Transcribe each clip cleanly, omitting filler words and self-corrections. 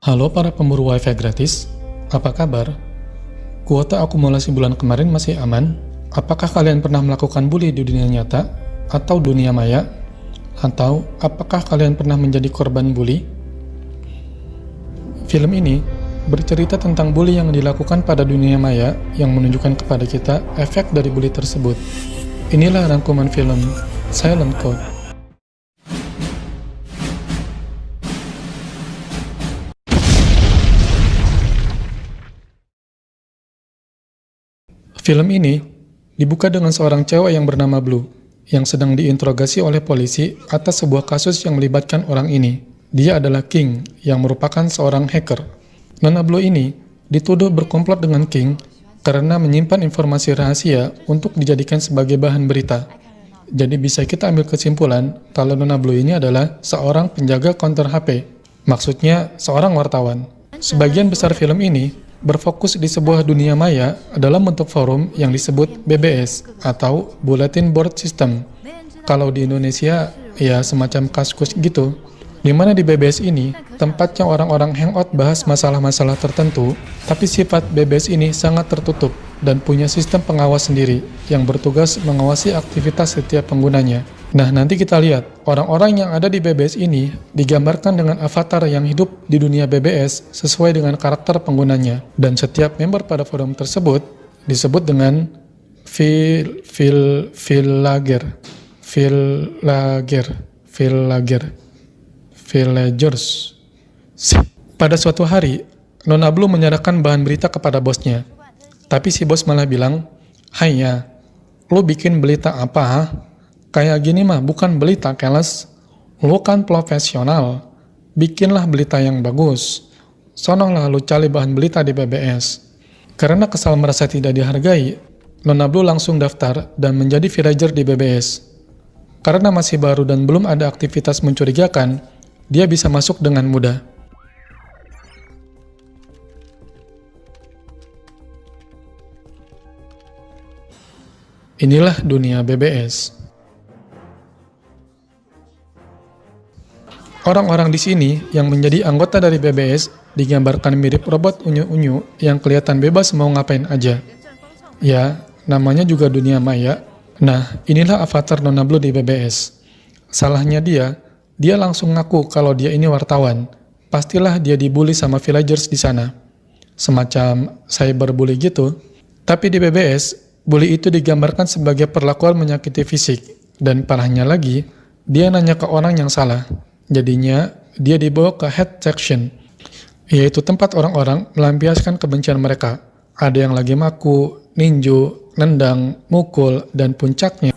Halo para pemburu WiFi gratis, apa kabar? Kuota akumulasi bulan kemarin masih aman? Apakah kalian pernah melakukan bully di dunia nyata atau dunia maya? Atau apakah kalian pernah menjadi korban bully? Film ini bercerita tentang bully yang dilakukan pada dunia maya yang menunjukkan kepada kita efek dari bully tersebut. Inilah rangkuman film Silent Code. Film ini dibuka dengan seorang cewek yang bernama Blue, yang sedang diinterogasi oleh polisi atas sebuah kasus yang melibatkan orang ini. Dia adalah King, yang merupakan seorang hacker. Nona Blue ini dituduh berkomplot dengan King karena menyimpan informasi rahasia untuk dijadikan sebagai bahan berita. Jadi bisa kita ambil kesimpulan kalau Nona Blue ini adalah seorang penjaga counter HP, maksudnya seorang wartawan. Sebagian besar film ini berfokus di sebuah dunia maya dalam bentuk forum yang disebut BBS atau Bulletin Board System. Kalau di Indonesia, ya semacam Kaskus gitu. Dimana di BBS ini, tempatnya orang-orang hangout bahas masalah-masalah tertentu, tapi sifat BBS ini sangat tertutup dan punya sistem pengawas sendiri yang bertugas mengawasi aktivitas setiap penggunanya. Nah, nanti kita lihat, orang-orang yang ada di BBS ini digambarkan dengan avatar yang hidup di dunia BBS sesuai dengan karakter penggunanya. Dan setiap member pada forum tersebut disebut dengan villagers. Pada suatu hari, Nona Blue menyerahkan bahan berita kepada bosnya. Tapi si bos malah bilang, "Hai ya, lu bikin berita apa ha? Kayak gini mah bukan berita keles. Lu kan profesional. Bikinlah berita yang bagus. Sonolah lu cari bahan berita di BBS." Karena kesal merasa tidak dihargai, Nona Blue langsung daftar dan menjadi villager di BBS. Karena masih baru dan belum ada aktivitas mencurigakan, dia bisa masuk dengan mudah. Inilah dunia BBS. Orang-orang di sini yang menjadi anggota dari BBS digambarkan mirip robot unyu-unyu yang kelihatan bebas mau ngapain aja. Ya, namanya juga dunia maya. Nah, inilah avatar Nona Blue di BBS. Salahnya dia langsung ngaku kalau dia ini wartawan. Pastilah dia dibully sama villagers di sana. Semacam cyberbully gitu. Tapi di BBS, bully itu digambarkan sebagai perlakuan menyakiti fisik. Dan parahnya lagi, dia nanya ke orang yang salah. Jadinya, dia dibawa ke head section, yaitu tempat orang-orang melampiaskan kebencian mereka. Ada yang lagi maku, ninju, nendang, mukul, dan puncaknya.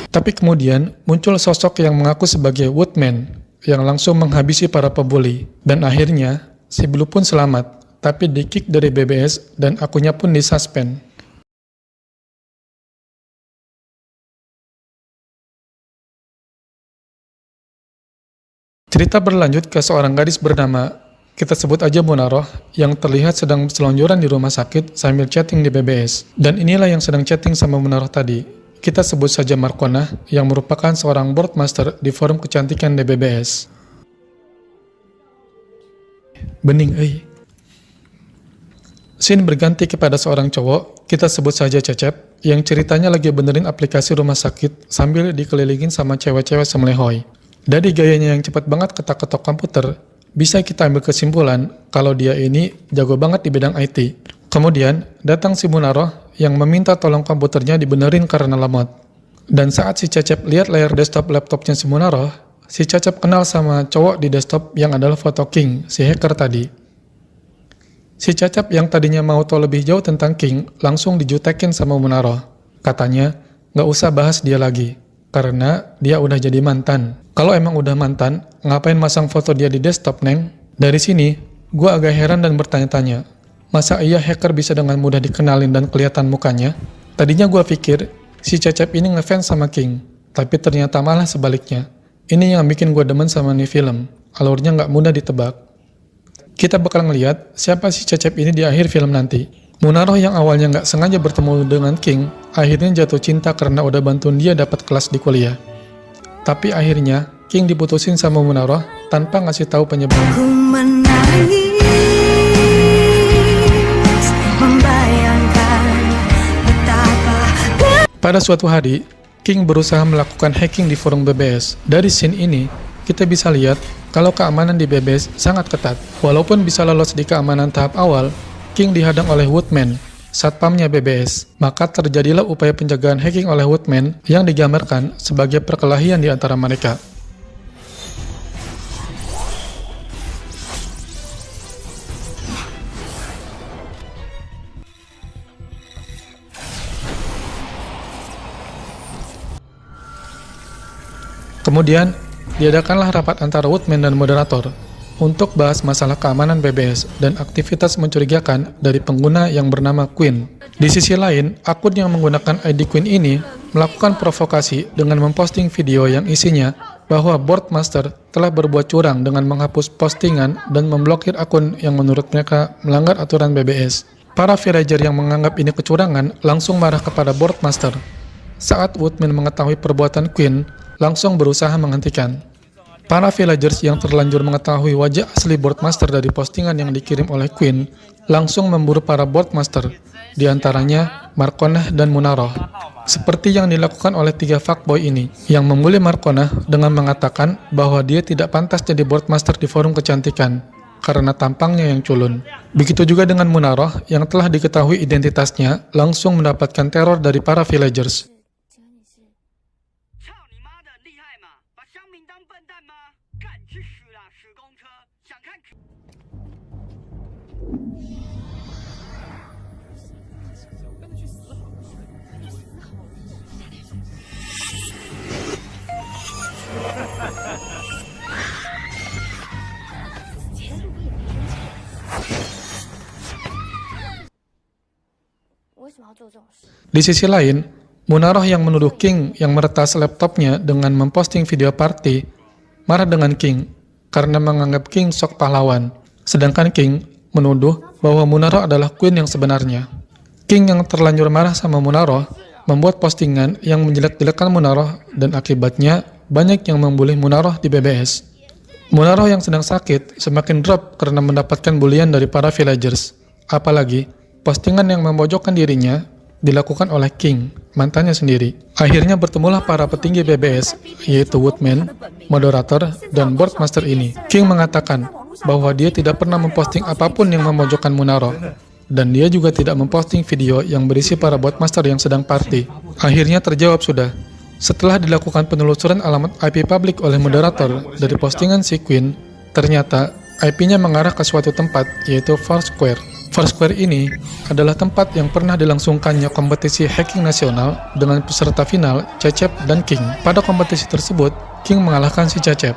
Tapi kemudian muncul sosok yang mengaku sebagai Woodman, yang langsung menghabisi para pebuli. Dan akhirnya, si Blue pun selamat. Tapi di-kick dari BBS dan akunnya pun disuspend. Cerita berlanjut ke seorang gadis bernama, kita sebut aja Munaroh, yang terlihat sedang selonjoran di rumah sakit sambil chatting di BBS. Dan inilah yang sedang chatting sama Munaroh tadi. Kita sebut saja Markona, yang merupakan seorang boardmaster di forum kecantikan di BBS. Bening, Scene berganti kepada seorang cowok, kita sebut saja Cecep, yang ceritanya lagi benerin aplikasi rumah sakit sambil dikelilingin sama cewek-cewek semelehoy. Dari gayanya yang cepat banget ketok-ketok komputer, bisa kita ambil kesimpulan kalau dia ini jago banget di bidang IT. Kemudian, datang si Munaroh yang meminta tolong komputernya dibenerin karena lemot. Dan saat si Cecep lihat layar desktop laptopnya si Munaroh, si Cecep kenal sama cowok di desktop yang adalah foto King, si hacker tadi. Si Cecep yang tadinya mau tahu lebih jauh tentang King langsung dijutekin sama Munaroh. Katanya, nggak usah bahas dia lagi, karena dia udah jadi mantan. Kalau emang udah mantan, ngapain masang foto dia di desktop, Neng? Dari sini, gue agak heran dan bertanya-tanya, masa iya hacker bisa dengan mudah dikenalin dan kelihatan mukanya? Tadinya gue pikir, si Cecep ini ngefans sama King, tapi ternyata malah sebaliknya. Ini yang bikin gue demen sama nih film, alurnya nggak mudah ditebak. Kita bakal ngeliat siapa si Cecep ini di akhir film nanti. Munaroh yang awalnya nggak sengaja bertemu dengan King, akhirnya jatuh cinta karena udah bantuin dia dapat kelas di kuliah. Tapi akhirnya, King diputusin sama Munaroh tanpa ngasih tahu penyebabnya. Ku menangis, membayangkan betapa. Pada suatu hari, King berusaha melakukan hacking di forum BBS. Dari scene ini, kita bisa lihat kalau keamanan di BBS sangat ketat. Walaupun bisa lolos di keamanan tahap awal, King dihadang oleh Woodman, satpamnya BBS. Maka terjadilah upaya penjagaan hacking oleh Woodman yang digambarkan sebagai perkelahian di antara mereka. Kemudian, diadakanlah rapat antara Woodman dan moderator untuk bahas masalah keamanan BBS dan aktivitas mencurigakan dari pengguna yang bernama Queen. Di sisi lain, akun yang menggunakan ID Queen ini melakukan provokasi dengan memposting video yang isinya bahwa Boardmaster telah berbuat curang dengan menghapus postingan dan memblokir akun yang menurut mereka melanggar aturan BBS. Para villager yang menganggap ini kecurangan langsung marah kepada Boardmaster. Saat Woodman mengetahui perbuatan Queen, langsung berusaha menghentikan. Para villagers yang terlanjur mengetahui wajah asli Boardmaster dari postingan yang dikirim oleh Queen langsung memburu para Boardmaster, diantaranya Marconah dan Munaroh. Seperti yang dilakukan oleh 3 fuckboy ini, yang membuli Marconah dengan mengatakan bahwa dia tidak pantas jadi Boardmaster di forum kecantikan, karena tampangnya yang culun. Begitu juga dengan Munaroh yang telah diketahui identitasnya langsung mendapatkan teror dari para villagers. Di sisi lain, Munaroh yang menuduh King yang meretas laptopnya dengan memposting video party marah dengan King karena menganggap King sok pahlawan. Sedangkan King menuduh bahwa Munaroh adalah Queen yang sebenarnya. King yang terlanjur marah sama Munaroh membuat postingan yang menjelek-jelekan Munaroh dan akibatnya banyak yang membuli Munaroh di BBS. Munaroh yang sedang sakit semakin drop karena mendapatkan bulian dari para villagers. Apalagi, postingan yang memojokkan dirinya dilakukan oleh King, mantannya sendiri. Akhirnya bertemulah para petinggi BBS, yaitu Woodman, moderator, dan Boardmaster ini. King mengatakan bahwa dia tidak pernah memposting apapun yang memojokkan Munaroh, dan dia juga tidak memposting video yang berisi para Boardmaster yang sedang party. Akhirnya terjawab sudah. Setelah dilakukan penelusuran alamat IP publik oleh moderator dari postingan si Queen, ternyata IP-nya mengarah ke suatu tempat, yaitu Foursquare. Foursquare ini adalah tempat yang pernah dilangsungkannya kompetisi hacking nasional dengan peserta final Cecep dan King. Pada kompetisi tersebut, King mengalahkan si Cecep.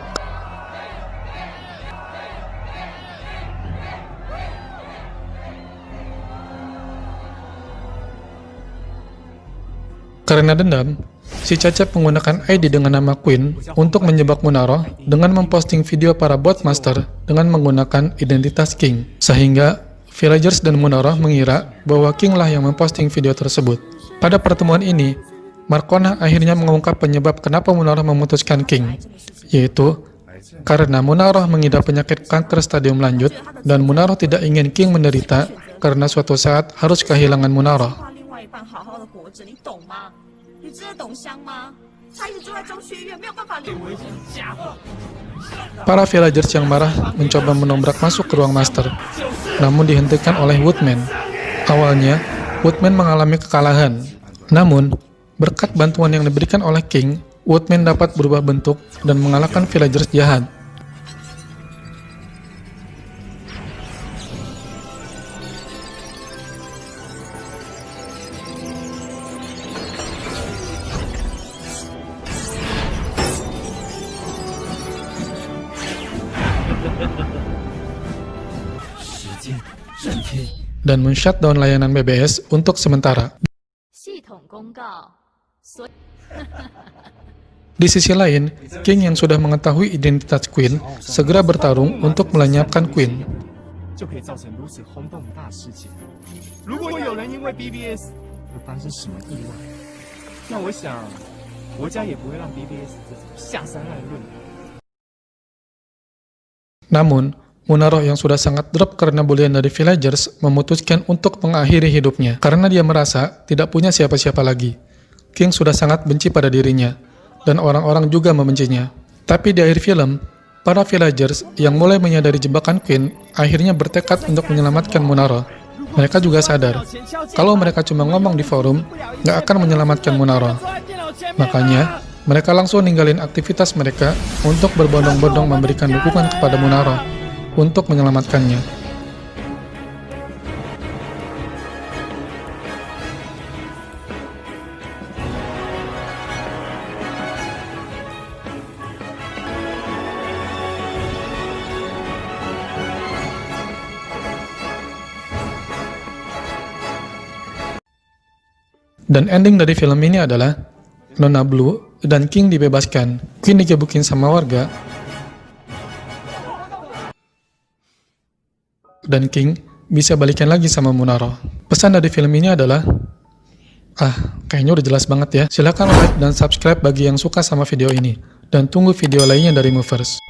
Karena dendam, si Cecep menggunakan ID dengan nama Queen untuk menjebak Munaroh dengan memposting video para Boardmaster dengan menggunakan identitas King, sehingga villagers dan Munaroh mengira bahwa King lah yang memposting video tersebut. Pada pertemuan ini, Marconah akhirnya mengungkap penyebab kenapa Munaroh memutuskan King, yaitu karena Munaroh mengidap penyakit kanker stadium lanjut dan Munaroh tidak ingin King menderita karena suatu saat harus kehilangan Munaroh. Para villagers yang marah mencoba menobrak masuk ke ruang master, namun dihentikan oleh Woodman. Awalnya, Woodman mengalami kekalahan. Namun, berkat bantuan yang diberikan oleh King, Woodman dapat berubah bentuk dan mengalahkan villagers jahat. Dan men-shutdown layanan BBS untuk sementara. Di sisi lain, King yang sudah mengetahui identitas Queen segera bertarung untuk melenyapkan Queen. 如果有人因为 BBS 而发生什么意外，那我想国家也不会让 BBS 这种下三滥论。 Namun, Munaro yang sudah sangat drop karena bulian dari villagers memutuskan untuk mengakhiri hidupnya karena dia merasa tidak punya siapa-siapa lagi. King sudah sangat benci pada dirinya, dan orang-orang juga membencinya. Tapi di akhir film, para villagers yang mulai menyadari jebakan Queen akhirnya bertekad untuk menyelamatkan Munaro. Mereka juga sadar, kalau mereka cuma ngomong di forum, nggak akan menyelamatkan Munaro. Makanya, mereka langsung ninggalin aktivitas mereka untuk berbondong-bondong memberikan dukungan kepada Munaro untuk menyelamatkannya. Dan ending dari film ini adalah Nona Blue dan King dibebaskan. Queen digebukin sama warga, dan King bisa balikan lagi sama Munaro. Pesan dari film ini adalah, kayaknya udah jelas banget ya. Silahkan like dan subscribe bagi yang suka sama video ini, dan tunggu video lainnya dari Movers.